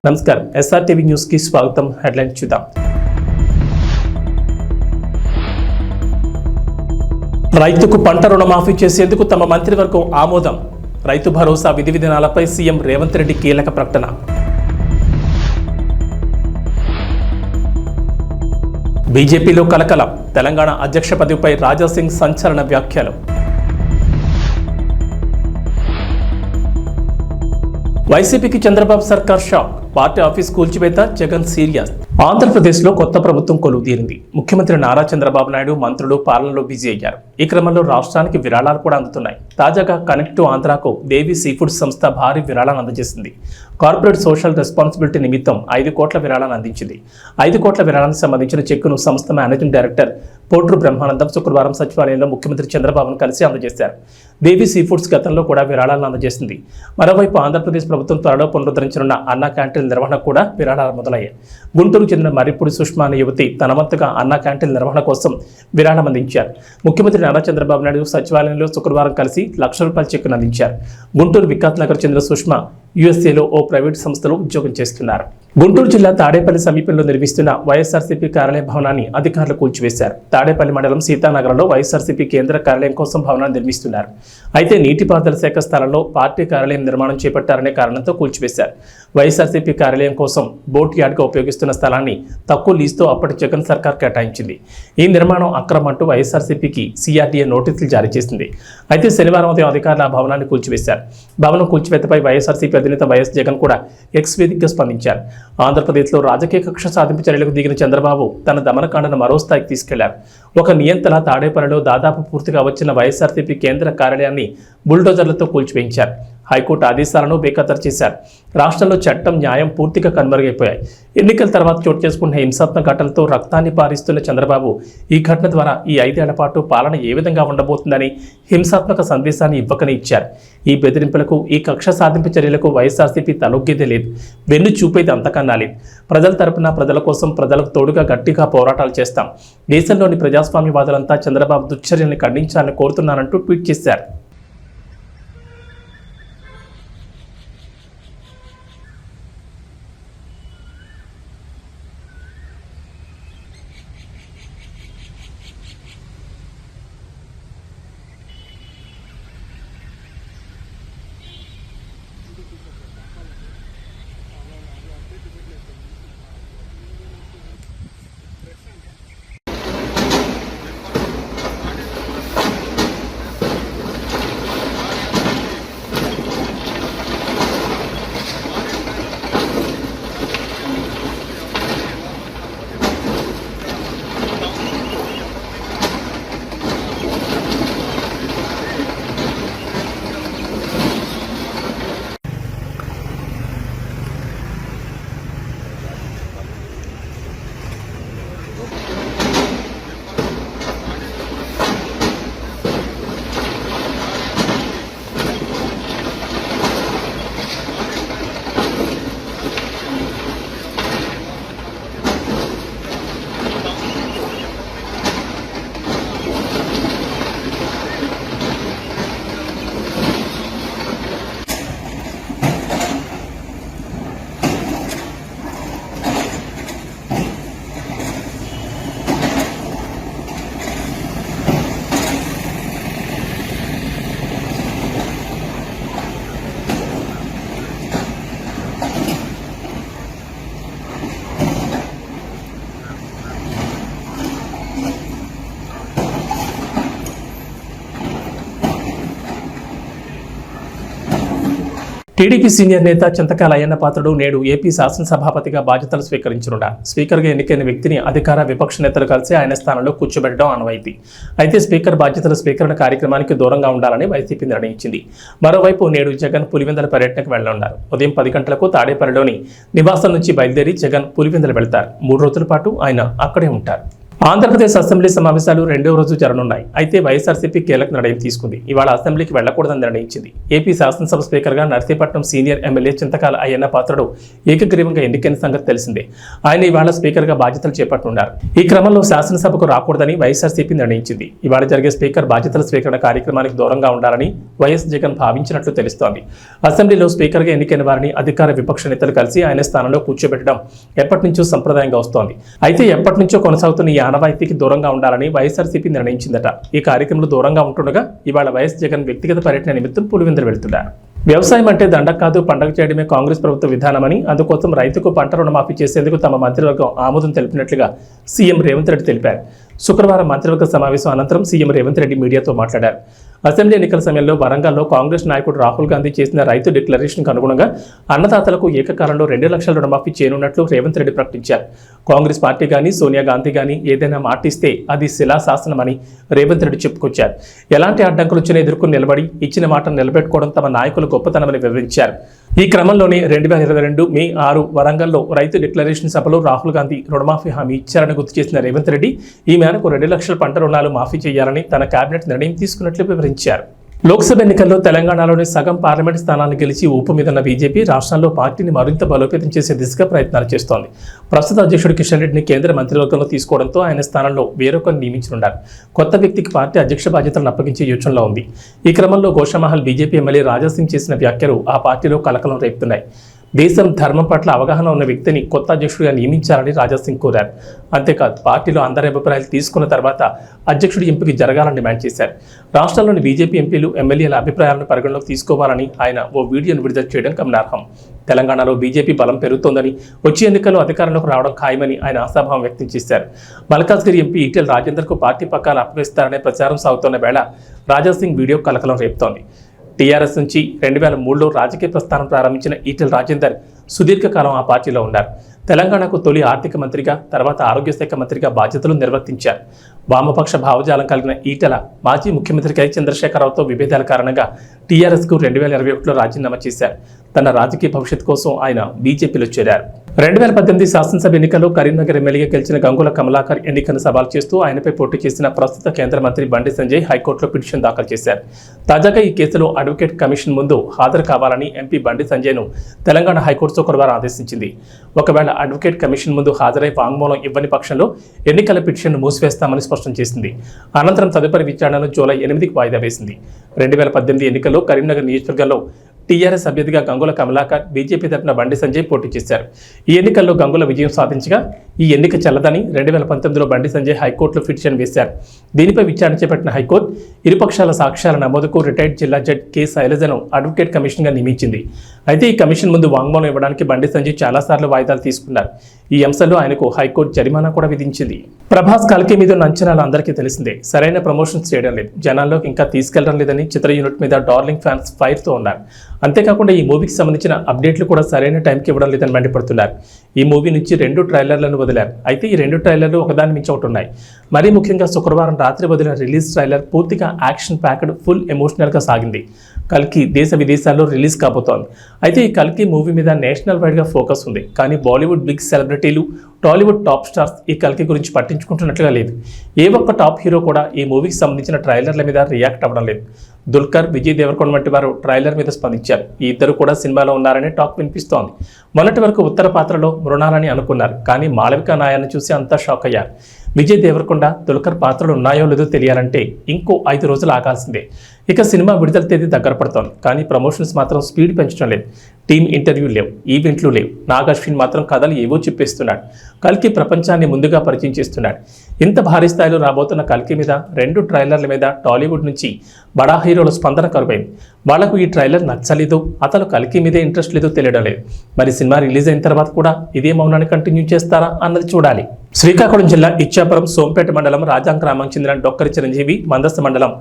నమస్కారం, SRTV news కి స్వాగతం. హెడ్లైన్ చూద్దాం. రైతుకు పంట రుణమాఫీ చేసేందుకు తమ మంత్రివర్గం ఆమోదం. రైతు భరోసా విధి విధానాలపై సీఎం రేవంత్ రెడ్డి కీలక ప్రకటన. బీజేపీలో కలకలం. తెలంగాణ అధ్యక్ష పదవిపై రాజాసింగ్ సంచలన వ్యాఖ్యలు. వైసీపీకి చంద్రబాబు సర్కార్ షాక్. పార్టీ ఆఫీస్ కూల్చివేత, జగన్ సీరియస్. ఆంధ్రప్రదేశ్లో కొత్త ప్రభుత్వం కొలువు తీరింది. ముఖ్యమంత్రి నారా చంద్రబాబు నాయుడు మంత్రులు పాలనలో బిజీ అయ్యారు. ఈ క్రమంలో రాష్ట్రానికి విరాళాలు కూడా అందుతున్నాయి. తాజాగా కనెక్ట్ టు ఆంధ్రాకు దేవి సీఫుడ్ సంస్థ భారీ విరాళాన్ని అందజేసింది. కార్పొరేట్ సోషల్ రెస్పాన్సిబిలిటీ నిమిత్తం 5 కోట్ల విరాళాన్ని అందించింది. 5 కోట్ల విరాళానికి సంబంధించిన చెక్కును సంస్థ మేనేజింగ్ డైరెక్టర్ పోట్రు బ్రహ్మానందం శుక్రవారం సచివాలయంలో ముఖ్యమంత్రి చంద్రబాబును కలిసి అందజేశారు. దేవి సీఫుడ్స్ గతంలో కూడా విరాళాలను అందజేసింది. మరోవైపు ఆంధ్రప్రదేశ్ ప్రభుత్వం త్వరలో పునరుద్ధరించనున్న అన్నా క్యాంటీన్ నిర్వహణ కూడా విరాళాలు మొదలయ్యాయి. గుంటూరుకు చెందిన మర్రిపూడి సుష్మా అనే యువతి తన వంతుగా అన్నా క్యాంటీన్ నిర్వహణ కోసం విరాళం అందించారు. ముఖ్యమంత్రి నారా చంద్రబాబు నాయుడు సచివాలయంలో శుక్రవారం కలిసి ₹1,00,000 చెక్కును అందించారు. గుంటూరు వికాస్ నగర్ చెందిన సుష్మా USA లో ఓ ప్రైవేట్ సంస్థలో ఉద్యోగం చేస్తున్నారు. గుంటూరు జిల్లా తాడేపల్లి సమీపంలో నిర్మిస్తున్న వైఎస్ఆర్సీపీ కార్యాలయ భవనాన్ని అధికారులు కూల్చివేశారు. తాడేపల్లి మండలం సీతానగరంలో వైఎస్ఆర్సీపీ కేంద్ర కార్యాలయం కోసం భవనాన్ని నిర్మిస్తున్నారు. అయితే నీటిపారుదల శాఖ స్థలంలో పార్టీ కార్యాలయం నిర్మాణం చేపట్టారనే కారణంతో కూల్చివేశారు. వైఎస్ఆర్సీపీ కార్యాలయం కోసం బోట్ యార్డ్గా ఉపయోగిస్తున్న స్థలాన్ని తక్కువ లీజుతో అప్పటి జగన్ సర్కార్ కేటాయించింది. ఈ నిర్మాణం అక్రమం అంటూ వైఎస్ఆర్సీపీకి CRDA నోటీసులు జారీ చేసింది. అయితే శనివారం ఉదయం అధికారులు ఆ భవనాన్ని కూల్చివేశారు. భవనం కూల్చివేతపై వైఎస్ఆర్సీపీ అధినేత వైఎస్ జగన్ కూడా X వేదికగా స్పందించారు. ఆంధ్రప్రదేశ్లో రాజకీయ కక్ష సాధింపు చర్యలకు దిగిన చంద్రబాబు తన దమనకాండను మరో స్థాయికి తీసుకెళ్లారు. ఒక నియంత్రణ తాడేపల్లిలో దాదాపు పూర్తిగా వచ్చిన వైఎస్ఆర్సీపీ కేంద్ర కార్యాలయాన్ని బుల్డోజర్లతో కూల్చివేయించారు. హైకోర్టు ఆదేశాలను బేఖాతరు చేశారు. రాష్ట్రంలో చట్టం, న్యాయం పూర్తిగా కనుమరుగైపోయాయి. ఎన్నికల తర్వాత చోటు చేసుకున్న హింసాత్మక ఘటనలతో రక్తాన్ని పారిస్తున్న చంద్రబాబు ఈ ఘటన ద్వారా ఈ 5 ఏళ్ల పాటు పాలన ఏ విధంగా ఉండబోతుందని హింసాత్మక సందేశాన్ని ఇవ్వకనే ఇచ్చారు. ఈ బెదిరింపులకు, ఈ కక్ష సాధింపు చర్యలకు వైఎస్ఆర్సీపీ తలొగ్గేదే లేదు. వెన్ను చూపేది అంతకన్నా లేదు. ప్రజల తరపున, ప్రజల కోసం, ప్రజలకు తోడుగా గట్టిగా పోరాటాలు చేస్తాం. దేశంలోని ప్రజాస్వామ్యవాదులంతా చంద్రబాబు దుశ్చర్యల్ని ఖండించాలని కోరుతున్నానంటూ ట్వీట్ చేశారు. టీడీపీ సీనియర్ నేత చింతకాయల అయ్యన్న పాత్రుడు నేడు ఏపీ శాసనసభాపతిగా బాధ్యతలు స్వీకరించనున్నారు. స్పీకర్గా ఎన్నికైన వ్యక్తిని అధికార, విపక్ష నేతలు కలిసి ఆయన స్థానంలో కూర్చోబెట్టడం ఆనవాయితీ. అయితే స్పీకర్ బాధ్యతల స్వీకరణ కార్యక్రమానికి దూరంగా ఉండాలని వైసీపీ నిర్ణయించింది. మరోవైపు నేడు జగన్ పులివెందుల పర్యటనకు వెళ్లనున్నారు. ఉదయం 10 గంటలకు తాడేపల్లిలోని నివాసం నుంచి బయలుదేరి జగన్ పులివెందులు వెళ్తారు. 3 రోజుల పాటు ఆయన అక్కడే ఉంటారు. ఆంధ్రప్రదేశ్ అసెంబ్లీ సమావేశాలు రెండవ రోజు జరగనున్నాయి. అయితే వైఎస్ఆర్సీపీ కీలక నిర్ణయం తీసుకుంది. ఇవాళ అసెంబ్లీకి వెళ్లకూడదని నిర్ణయించింది. ఏపీ శాసనసభ స్పీకర్గా నర్సీపట్నం సీనియర్ ఎమ్మెల్యే చింతకాల అయ్యన్న పాత్రుడు ఏకగ్రీవంగా ఎన్నికైన సంగతి తెలిసిందే. ఆయన ఇవాళ స్పీకర్గా బాధ్యతలు చేపట్టనున్నారు. ఈ క్రమంలో శాసనసభకు రాకూడదని వైఎస్ఆర్సీపీ నిర్ణయించింది. ఇవాళ జరిగే స్పీకర్ బాధ్యతల స్వీకరణ కార్యక్రమానికి దూరంగా ఉండాలని వైఎస్ జగన్ భావించినట్లు తెలుస్తోంది. అసెంబ్లీలో స్పీకర్గా ఎన్నికైన వారిని అధికార విపక్ష నేతలు కలిసి ఆయన స్థానంలో కూర్చోబెట్టడం ఎప్పటి నుంచో సంప్రదాయంగా వస్తోంది. అయితే ఎప్పటి నుంచో కొనసాగుతున్న ఈ ఆనవాయితీకి దూరంగా ఉండాలని వైఎస్ఆర్సీపీ నిర్ణయించిందట. ఈ కార్యక్రమంలో దూరంగా ఉంటుండగా ఇవాళ వైఎస్ జగన్ వ్యక్తిగత పర్యటన నిమిత్తం పులివెందులు వెళ్తున్నారు. వ్యవసాయం అంటే దండగ కాదు, పండగ చేయడమే కాంగ్రెస్ ప్రభుత్వ విధానమని, అందుకోసం రైతుకు పంట రుణమాఫీ చేసేందుకు తమ మంత్రివర్గం ఆమోదం తెలిపినట్లుగా సీఎం రేవంత్ రెడ్డి తెలిపారు. శుక్రవారం మంత్రివర్గ సమావేశం అనంతరం సీఎం రేవంత్ రెడ్డి మీడియాతో మాట్లాడారు. అసెంబ్లీ ఎన్నికల సమయంలో వరంగల్లో కాంగ్రెస్ నాయకుడు రాహుల్ గాంధీ చేసిన రైతు డిక్లరేషన్కు అనుగుణంగా అన్నదాతలకు ఏకకాలంలో 2 లక్షల రుణమాఫీ చేయనున్నట్లు రేవంత్ రెడ్డి ప్రకటించారు. కాంగ్రెస్ పార్టీ కానీ సోనియా గాంధీ కానీ ఏదైనా మాటిస్తే అది శిలాశాసనమని రేవంత్ రెడ్డి చెప్పుకొచ్చారు. ఎలాంటి అడ్డంకులు వచ్చినా ఎదుర్కొని నిలబడి ఇచ్చిన మాటను నిలబెట్టుకోవడం తమ నాయకుల గొప్పతనమని వివరించారు. ఈ క్రమంలోనే 2022 మే 6 వరంగల్లో రైతు డిక్లరేషన్ సభలో రాహుల్ గాంధీ రుణమాఫీ హామీ ఇచ్చారని గుర్తు చేసిన రేవంత్ రెడ్డి ఈ మేరకు 2 లక్షల పంట రుణాలు మాఫీ చేయాలని తన కేబినెట్ నిర్ణయం తీసుకున్నట్లు వివరించారు. లోక్సభ ఎన్నికల్లో తెలంగాణలోని సగం పార్లమెంట్ స్థానాలను గెలిచి ఊపు మీదన్న బీజేపీ రాష్ట్రంలో పార్టీని మరింత బలోపేతం చేసే దిశగా ప్రయత్నాలు చేస్తోంది. ప్రస్తుత అధ్యక్షుడు కిషన్ రెడ్డిని కేంద్ర మంత్రివర్గంలో తీసుకోవడంతో ఆయన స్థానంలో వేరొకరిని నియమించనున్నారు. కొత్త వ్యక్తికి పార్టీ అధ్యక్ష బాధ్యతలను అప్పగించే యోచనలో ఉంది. ఈ క్రమంలో గోషామహల్ బీజేపీ ఎమ్మెల్యే రాజాసింగ్ చేసిన వ్యాఖ్యలు ఆ పార్టీలో కలకలం రేపుతున్నాయి. దేశం ధర్మం పట్ల అవగాహన ఉన్న వ్యక్తిని కొత్త అధ్యక్షుడిగా నియమించాలని రాజాసింగ్ కోరారు. అంతేకాదు పార్టీలో అందరి అభిప్రాయాలు తీసుకున్న తర్వాత అధ్యక్షుడి ఎంపిక జరగాలని డిమాండ్ చేశారు. రాష్ట్రంలోని బీజేపీ ఎంపీలు ఎమ్మెల్యేల అభిప్రాయాలను పరిగణలోకి తీసుకోవాలని ఆయన ఓ వీడియోను విడుదల చేయడం గమనార్హం. తెలంగాణలో బీజేపీ బలం పెరుగుతోందని, వచ్చే ఎన్నికల్లో అధికారంలోకి రావడం ఖాయమని ఆయన ఆశాభావం వ్యక్తం చేశారు. మల్కాజ్గిరి ఎంపీ ఈటెల రాజేందర్కు పార్టీ పక్కాలు అప్పగిస్తారనే ప్రచారం సాగుతున్న వేళ రాజాసింగ్ వీడియో కలకలం రేపుతోంది. టీఆర్ఎస్ నుంచి 2003లో రాజకీయ ప్రస్థానం ప్రారంభించిన ఈటెల రాజేందర్ సుదీర్ఘకాలం ఆ పార్టీలో ఉన్నారు. తెలంగాణకు తొలి ఆర్థిక మంత్రిగా, తర్వాత ఆరోగ్య శాఖ మంత్రిగా బాధ్యతలు నిర్వర్తించారు. వామపక్ష భావజాలం కలిగిన ఈటెల మాజీ ముఖ్యమంత్రి కె చంద్రశేఖరరావుతో విభేదాల కారణంగా టీఆర్ఎస్కు 2021లో రాజీనామా చేశారు. తన రాజకీయ భవిష్యత్తు కోసం ఆయన బీజేపీలో చేరారు. 2018 శాసనసభ ఎన్నికల్లో కరీంనగర్ ఎమ్మెల్యేగా గెలిచిన గంగుల కమలాకర్ ఎన్నికను సవాల్ చేస్తూ ఆయనపై పోటీ చేసిన ప్రస్తుత కేంద్ర మంత్రి బండి సంజయ్ హైకోర్టులో పిటిషన్ దాఖలు చేశారు. తాజాగా ఈ కేసులో అడ్వకేట్ కమిషన్ ముందు హాజరు కావాలని ఎంపీ బండి సంజయ్ను తెలంగాణ హైకోర్టు శుక్రవారం ఆదేశించింది. ఒకవేళ అడ్వకేట్ కమిషన్ ముందు హాజరై వాంగ్మూలం ఇవ్వని పక్షంలో ఎన్నికల పిటిషన్ను మూసివేస్తామని స్పష్టం చేసింది. అనంతరం తదుపరి విచారణను జూలై 8కి వాయిదా వేసింది. 2018 ఎన్నికల్లో కరీంనగర్ నియోజకవర్గంలో టీఆర్ఎస్ అభ్యర్థిగా గంగుల కమలాకర్, బీజేపీ తరఫున బండి సంజయ్ పోటీ చేశారు. ఈ ఎన్నికల్లో గంగుల విజయం సాధించగా ఈ ఎన్నిక చెల్లదని 2019లో బండి సంజయ్ హైకోర్టులో పిటిషన్ వేశారు. దీనిపై విచారణ చేపట్టిన హైకోర్టు ఇరుపక్షాల సాక్ష్యాల నమోదుకు రిటైర్డ్ జిల్లా జడ్జి కె శైలజను అడ్వకేట్ కమిషన్గా నియమించింది. అయితే ఈ కమిషన్ ముందు వాంగ్మూలం ఇవ్వడానికి బండి సంజయ్ చాలాసార్లు వాయిదాలు తీసుకున్నారు. ఈ అంశంలో ఆయనకు హైకోర్టు జరిమానా కూడా విధించింది. ప్రభాస్ కల్కి మీద ఉన్న అంచనాలు అందరికీ తెలిసిందే. సరైన ప్రమోషన్స్ చేయడం లేదు, జనాల్లోకి ఇంకా తీసుకెళ్లడం లేదని చిత్ర యూనిట్ మీద డార్లింగ్ ఫ్యాన్స్ ఫైర్తో ఉన్నారు. అంతేకాకుండా ఈ మూవీకి సంబంధించిన అప్డేట్లు కూడా సరైన టైంకి ఇవ్వడం లేదని మండిపడుతున్నారు. ఈ మూవీ నుంచి 2 ట్రైలర్లను వదిలారు. అయితే ఈ 2 ట్రైలర్లు ఒకదాని మించి ఒకటి ఉన్నాయి. మరీ ముఖ్యంగా శుక్రవారం రాత్రి వదిలిన రిలీజ్ ట్రైలర్ పూర్తిగా యాక్షన్ ప్యాక్డ్, ఫుల్ ఎమోషనల్గా సాగింది. కల్కి దేశ విదేశాల్లో రిలీజ్ కాబోతోంది. అయితే ఈ కల్కి మూవీ మీద నేషనల్ వైడ్గా ఫోకస్ ఉంది. కానీ బాలీవుడ్ బిగ్ సెలబ్రిటీలు, టాలీవుడ్ టాప్ స్టార్స్ ఈ కల్కి గురించి పట్టించుకుంటున్నట్లుగా లేదు. ఏ ఒక్క టాప్ హీరో కూడా ఈ మూవీకి సంబంధించిన ట్రైలర్ల మీద రియాక్ట్ అవ్వడం లేదు. దుల్కర్, విజయ్ దేవరకొండ వంటి వారు ట్రైలర్ మీద స్పందించారు. ఈ ఇద్దరు కూడా సినిమాలో ఉన్నారనే టాక్ వినిపిస్తోంది. మొన్నటి వరకు ఉత్తర పాత్రలో మృణాలని అనుకున్నారు, కానీ మాళవిక నాయాన్ని చూసి అంతా షాక్ అయ్యారు. విజయ్ దేవరకొండ, దుల్కర్ పాత్రలు ఉన్నాయో లేదో తెలియాలంటే ఇంకో 5 రోజులు ఆగాల్సిందే. ఇక సినిమా విడుదల తేదీ దగ్గర పడుతోంది, కానీ ప్రమోషన్స్ మాత్రం స్పీడ్ పెంచడం లేదు. టీమ్ ఇంటర్వ్యూ లేవు, ఈవెంట్లు లేవు. నాగ్ అశ్విన్ మాత్రం కథలు ఏవో చెప్పేస్తున్నాడు. కల్కి ప్రపంచాన్ని ముందుగా పరిచయం చేస్తున్నాడు. ఇంత భారీ స్థాయిలో రాబోతున్న కల్కి మీద 2 ట్రైలర్ల మీద టాలీవుడ్ నుంచి బడా హీరోల స్పందన కరువైంది. వాళ్లకు ఈ ట్రైలర్ నచ్చలేదో, అతను కల్కి మీదే ఇంట్రెస్ట్ లేదో తెలియడం లేదు. మరి సినిమా రిలీజ్ అయిన తర్వాత కూడా ఇదే మౌనాన్ని కంటిన్యూ చేస్తారా అన్నది చూడాలి. శ్రీకాకుళం జిల్లా ఇచ్చాపురం సోంపేట మండలం రాజాం గ్రామానికి చెందిన డొక్కరి చిరంజీవి, మందస్త మండలం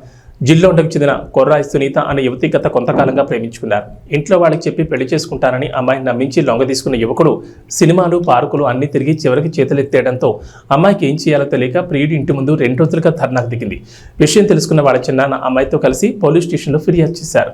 జిల్లోండకు చెందిన కొర్రాయి సునీత అనే యువతి గత కొంతకాలంగా ప్రేమించుకున్నారు. ఇంట్లో వాళ్ళకి చెప్పి పెళ్లి చేసుకుంటారని అమ్మాయిని నమ్మించి లొంగ తీసుకున్న యువకుడు సినిమాలు, పార్కులు అన్ని తిరిగి చివరికి చేతులెత్తేయడంతో అమ్మాయికి ఏం చేయాలో తెలియక ప్రియుడి ఇంటి ముందు 2 రోజులుగా ధర్నాకు దిగింది. విషయం తెలుసుకున్న వాళ్ళ చిన్నాన్న అమ్మాయితో కలిసి పోలీస్ స్టేషన్లో ఫిర్యాదు చేశారు.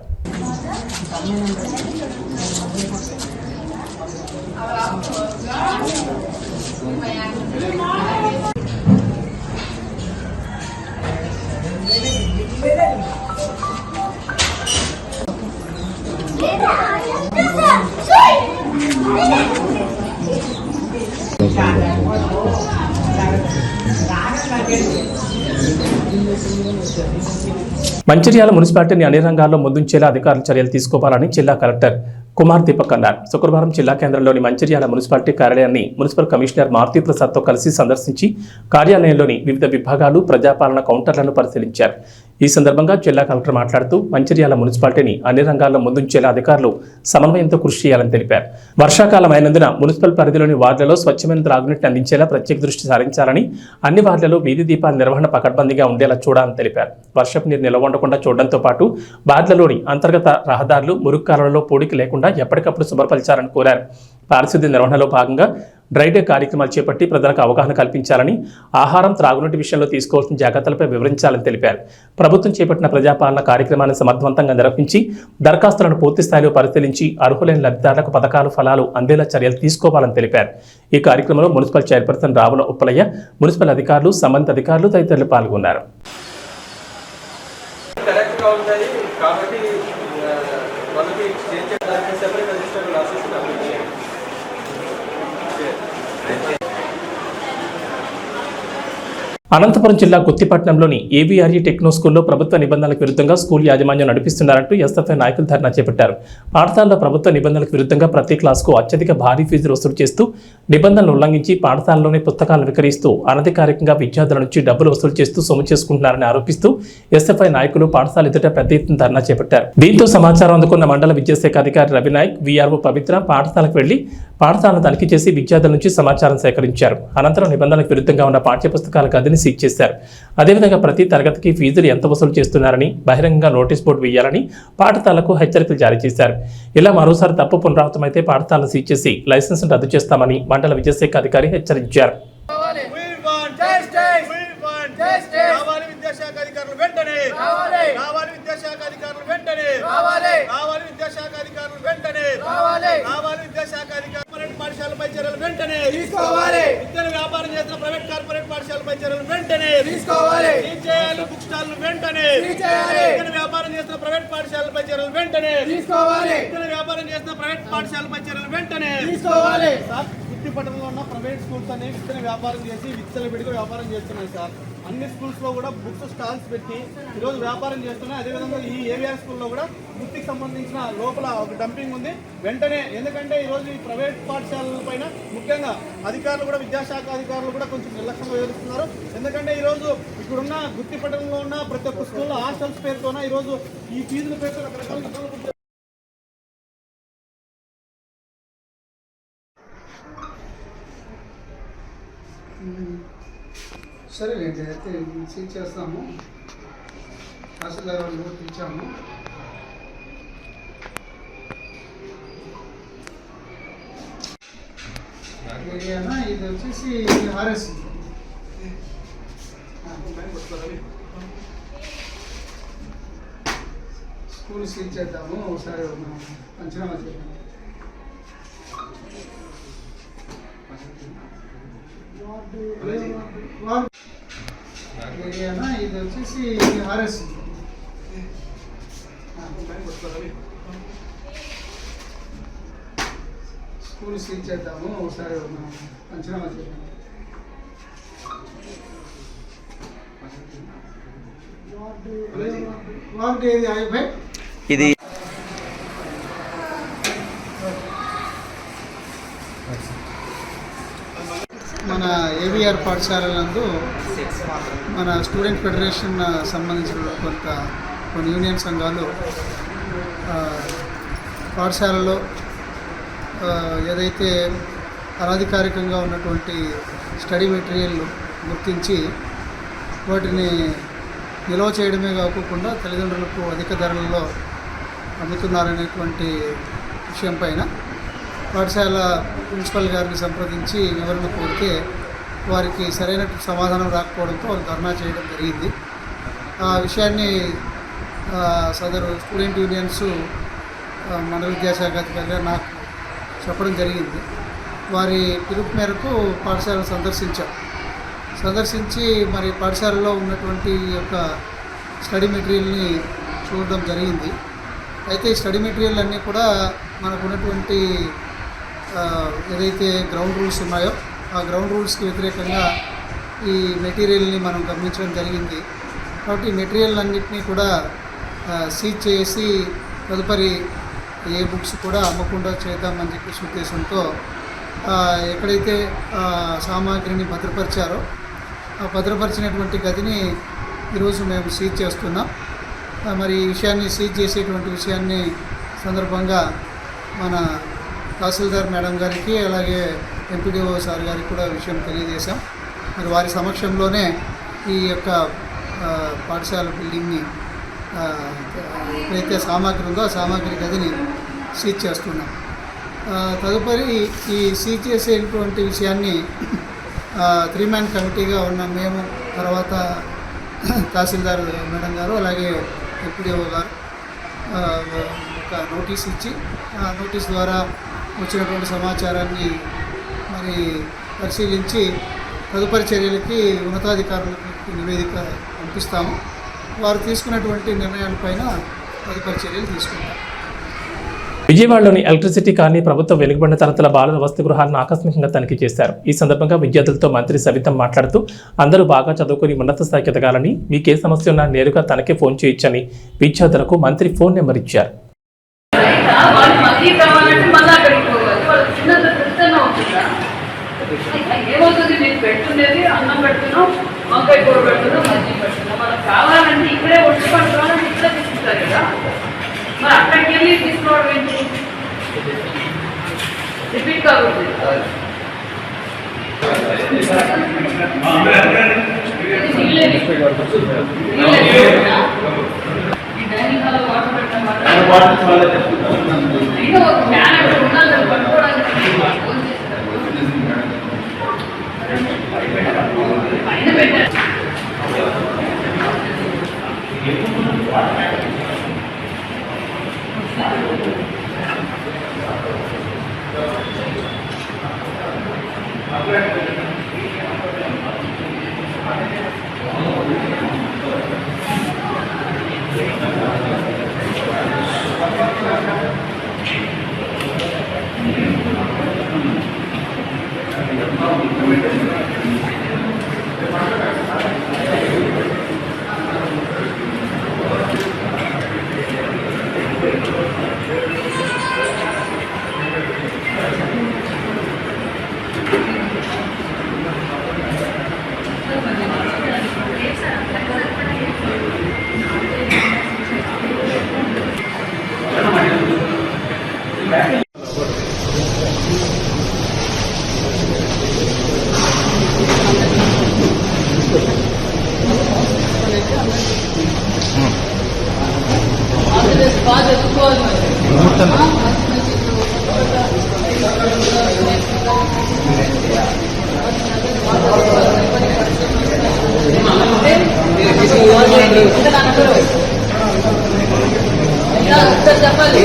మంచిర్యాల మున్సిపాలిటీని అన్ని రంగాల్లో ముందుంచేలా అధికారులు చర్యలు తీసుకోవాలని జిల్లా కలెక్టర్ కుమార్ దీపక్ అన్నారు. శుక్రవారం జిల్లా కేంద్రంలోని మంచిర్యాల మున్సిపాలిటీ కార్యాలయాన్ని మున్సిపల్ కమిషనర్ మారుతి ప్రసాద్తో కలిసి సందర్శించి కార్యాలయంలోని వివిధ విభాగాలు ప్రజాపాలన కౌంటర్లను పరిశీలించారు. ఈ సందర్భంగా జిల్లా కలెక్టర్ మాట్లాడుతూ మంచిర్యాల మున్సిపాలిటీని అన్ని రంగాల్లో ముందుంచేలా అధికారులు సమన్వయంతో కృషి చేయాలని తెలిపారు. వర్షాకాలం అయినందున మున్సిపల్ పరిధిలోని వార్డులలో స్వచ్ఛమైన త్రాగునీటిని అందించేలా ప్రత్యేక దృష్టి సారించాలని, అన్ని వార్డులలో వీధి దీపాల నిర్వహణ పకడ్బందీగా ఉండేలా చూడాలని తెలిపారు. వర్షపు నీరు నిల్వ ఉండకుండా చూడడంతో పాటు వార్డులలోని అంతర్గత రహదారులు, మురుగు కాలువలలో పూడికి లేకుండా ఎప్పటికప్పుడు శుభ్రపరచాలని కోరారు. పారిశుద్ధ్య నిర్వహణలో భాగంగా డ్రై డే కార్యక్రమాలు చేపట్టి ప్రజలకు అవగాహన కల్పించాలని, ఆహారం, త్రాగునీటి విషయంలో తీసుకోవాల్సిన జాగ్రత్తలపై వివరించాలని తెలిపారు. ప్రభుత్వం చేపట్టిన ప్రజాపాలన కార్యక్రమాన్ని సమర్థవంతంగా నిర్వహించి దరఖాస్తులను పూర్తి స్థాయిలో పరిశీలించి అర్హులైన లబ్ధిదారులకు పథకాలు, ఫలాలు అందేలా చర్యలు తీసుకోవాలని తెలిపారు. ఈ కార్యక్రమంలో municipal chairperson Ravula Uppalaiah, municipal అధికారులు, సంబంధిత అధికారులు తదితరులు పాల్గొన్నారు. అనంతపురం జిల్లా గుత్తిపట్నంలోని ఏబీఆర్ఈ టెక్నో స్కూల్లో ప్రభుత్వ నిబంధనలకు విరుద్ధంగా స్కూల్ యాజమాన్యం నడిపిస్తున్నారంటూ ఎస్ఎఫ్ఐ నాయకులు ధర్నా చేపట్టారు. పాఠశాలలో ప్రభుత్వ నిబంధనలకు విరుద్ధంగా ప్రతి క్లాసుకు అత్యధిక భారీ ఫీజులు వసూలు చేస్తూ, నిబంధనలు ఉల్లంఘించి పాఠశాలలోనే పుస్తకాలను విక్రయిస్తూ అనధికారికంగా విద్యార్థుల నుంచి డబ్బులు వసూలు చేస్తూ సొమ్ము చేసుకుంటున్నారని ఆరోపిస్తూ ఎస్ఎఫ్ఐ నాయకులు పాఠశాల ఎదుట పెద్ద ఎత్తున ధర్నా చేపట్టారు. దీంతో సమాచారం అందుకున్న మండల విద్యాశాఖ అధికారి రవినాయక్, వీఆర్ఓ పవిత్ర పాఠశాలకు వెళ్లి పాఠశాలను తనిఖీ చేసి విద్యార్థుల నుంచి సమాచారం సేకరించారు. అనంతరం నిబంధనలకు విరుద్ధంగా ఉన్న పాఠ్యపుస్తకాల గదిని సీజ్ చేశారు. అదేవిధంగా ప్రతి తరగతికి ఫీజులు ఎంత వసూలు చేస్తున్నారని బహిరంగంగా నోటీస్ బోర్డు వేయాలని పాఠశాలకు హెచ్చరికలు జారీ చేశారు. ఇలా మరోసారి తప్పు పునరావృతమైతే పాఠశాలను సీజ్ చేసి లైసెన్స్ రద్దు చేస్తామని మండల విద్యాశాఖ అధికారి హెచ్చరించారు. పాఠశాలపై చర్యలు వెంటనే తీసుకోవాలి. విద్యను వ్యాపారం చేస్తున్న ప్రైవేట్ కార్పొరేట్ పాఠశాలపై చర్యలు వెంటనే తీసుకోవాలి. చేయాలి. బుక్ స్టాల్ వెంటనే తీసేయాలి. విద్యను వ్యాపారం చేస్తున్న ప్రైవేట్ పాఠశాలపై చర్యలు వెంటనే తీసుకోవాలి. విద్యను వ్యాపారం చేస్తున్న ప్రైవేట్ పాఠశాలపై చర్యలు వెంటనే తీసుకోవాలి. గుత్తిపట్టణంలో ఉన్న ప్రైవేట్ స్కూల్స్ అనేవి విత్తన వ్యాపారం చేసి విచ్చలవిడిగా వ్యాపారం చేస్తున్నాయి సార్. అన్ని స్కూల్స్లో కూడా బుక్స్ స్టాల్స్ పెట్టి ఈరోజు వ్యాపారం చేస్తున్నాయి. అదేవిధంగా ఈ ఏవిఆర్ స్కూల్లో కూడా బుక్కి సంబంధించిన లోపల ఒక డంపింగ్ ఉంది. వెంటనే, ఎందుకంటే ఈరోజు ఈ ప్రైవేట్ పాఠశాలల పైన ముఖ్యంగా అధికారులు కూడా, విద్యాశాఖ అధికారులు కూడా కొంచెం నిర్లక్ష్యంగా వ్యవహరిస్తున్నారు. ఎందుకంటే ఈరోజు ఇక్కడున్న గుత్తిపట్టణంలో ఉన్న ప్రతి ఒక్క స్కూల్లో హాస్టల్స్ పేరుతోన ఈరోజు ఈ ఫీజుల పేరుతో రకరకాల సరేలేండి, అయితే సీట్ చేస్తాము. తహసీల్దార్ వాళ్ళు కూడా పిలిచాము. ఏరియానా ఇది వచ్చేసి ఆర్ఎస్ స్కూల్ సీట్ చేద్దాము. ఒకసారి పంచనామా చేద్దాము. ఏరియానా ఇది వచ్చేసి ఆర్ఎస్ స్కూల్ సీట్ చేద్దాము. ఒకసారి పంచనామా చేద్దాము. వార్డు ఏది ఆయబాయ్? ఇది మన ఏవిఆర్ పాఠశాలలందు మన స్టూడెంట్ ఫెడరేషన్ సంబంధించిన కొన్ని యూనియన్ సంఘాలు పాఠశాలలో ఏదైతే అనధికారికంగా ఉన్నటువంటి స్టడీ మెటీరియల్ గుర్తించి వాటిని నిల్వ చేయడమే కాకుండా తల్లిదండ్రులకు అధిక ధరలలో అమ్ముతున్నారనేటువంటి విషయం పైన పాఠశాల ప్రిన్సిపల్ గారిని సంప్రదించి వివరణ కోరితే వారికి సరైన సమాధానం రాకపోవడంతో వారు ధర్నా చేయడం జరిగింది. ఆ విషయాన్ని సదరు స్టూడెంట్ యూనియన్స్ మండల విద్యాశాఖ అధికారిగా నాకు చెప్పడం జరిగింది. వారి పిలుపు మేరకు పాఠశాలను సందర్శించి మరి పాఠశాలలో ఉన్నటువంటి యొక్క స్టడీ మెటీరియల్ని చూడడం జరిగింది. అయితే ఈ స్టడీ మెటీరియల్ అన్నీ కూడా మనకు ఉన్నటువంటి ఏదైతే గ్రౌండ్ రూల్స్ ఉన్నాయో ఆ గ్రౌండ్ రూల్స్కి వ్యతిరేకంగా ఈ మెటీరియల్ని మనం గమనించడం జరిగింది. కాబట్టి ఈ మెటీరియల్ అన్నింటినీ కూడా సీజ్ చేసి తదుపరి ఏ బుక్స్ కూడా అమ్మకుండా చేద్దామని చెప్పేసి ఉద్దేశంతో ఎక్కడైతే సామాగ్రిని భద్రపరిచారో ఆ భద్రపరిచినటువంటి గదిని ఈరోజు మేము సీజ్ చేస్తున్నాం. మరి ఈ విషయాన్ని సీజ్ చేసేటువంటి విషయాన్ని సందర్భంగా మన తహసీల్దార్ మేడం గారికి అలాగే ఎంపీడీఓ సార్ గారికి కూడా విషయం తెలియజేశాం. మరి వారి సమక్షంలోనే ఈ యొక్క పాఠశాల బిల్డింగ్ని ఎక్కడైతే సామాగ్రి ఉందో ఆ సామాగ్రి గదిని సీజ్ చేస్తున్నాం. తదుపరి ఈ సీజ్ చేసేటువంటి విషయాన్ని 3-man కమిటీగా ఉన్న మేము, తర్వాత తహసీల్దార్ మేడం గారు అలాగే ఎంపీడీఓ గారు ఒక నోటీస్ ఇచ్చి ఆ నోటీస్ ద్వారా వచ్చినటువంటి సమాచారాన్ని మరి పరిశీలించి తదుపరి చర్యలకి ఉన్నతాధికారులకు నివేదిక పంపిస్తాము. వారు తీసుకున్నటువంటి నిర్ణయాలపైన తదుపరి చర్యలు తీసుకుంటాం. విజయవాడలోని ఎలక్ట్రిసిటీ కాలనీ ప్రభుత్వ వెలుగుబడిన తరగతుల బాలల వసతి గృహాలను ఆకస్మికంగా తనిఖీ చేశారు. ఈ సందర్భంగా విద్యార్థులతో మంత్రి సవితం మాట్లాడుతూ అందరూ బాగా చదువుకుని ఉన్నత స్థాయికి ఎదగాలని, మీకే సమస్య ఉన్నా నేరుగా తనకే ఫోన్ చేయొచ్చని విద్యార్థులకు మంత్రి ఫోన్ నెంబర్ ఇచ్చారు. ఏమవుతుంది, మీరు పెట్టుకునేది అన్నం పెడుతున్నాం, వంకాయ కూర పెడుతున్నాం, మజ్జిగ పెడుతున్నాం. మనకు కావాలంటే ఇక్కడే వచ్చి పట్టుకోవాలంటే ఇక్కడే తీసుకుంటారు కదా. మరి అక్కడికి వెళ్ళి తీసుకోవడం ఏంటి? రిపీట్ కాకూడదు. ఈ డైనింగ్ హాల్లో వాటర్ పెట్టడం అయినా ఒక ఫ్యాన్ అక్కడ ఉండాలి పట్టుకోవడానికి. పైన పెట్టారు. బాగా చదువుకోవాలి. చెప్పాలి.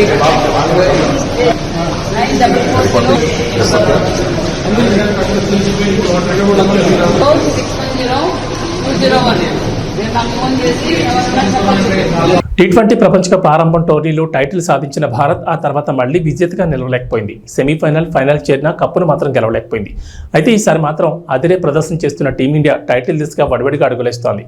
9440610 T20 ప్రపంచ కప్ ఆరంభం టోర్నీలో టైటిల్ సాధించిన భారత్ ఆ తర్వాత మళ్లీ విజేతగా నిలవలేకపోయింది. సెమీఫైనల్, ఫైనల్ చేరిన కప్పును మాత్రం గెలవలేకపోయింది. అయితే ఈసారి మాత్రం అదిరే ప్రదర్శన చేస్తున్న టీమిండియా టైటిల్ దిశగా వడివడిగా అడుగులేస్తోంది.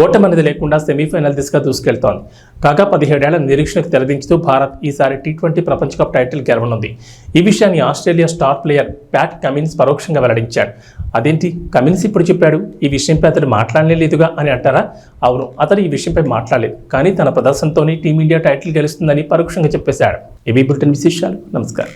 ఓటమి అనేది లేకుండా సెమీఫైనల్ దిశగా దూసుకెళ్తోంది. కాగా 17 ఏళ్ల నిరీక్షణకు తెరదించుతూ భారత్ ఈసారి T20 ప్రపంచ కప్ టైటిల్ గెలవనుంది. ఈ విషయాన్ని Australia star player Pat Cummins పరోక్షంగా వెల్లడించాడు. అదేంటి, కమిన్స్ ఇప్పుడు చెప్పాడు, ఈ విషయంపై అతడు మాట్లాడలేదుగా అని అంటారా? అవును, అతడు ఈ విషయంపై మాట్లాడలేదు, కానీ తన ప్రదర్శనతోనే టీమిండియా టైటిల్ గెలుస్తుందని పరోక్షంగా చెప్పేశాడు. ఇవి బులెటిన్ విశేషాలు. నమస్కారం.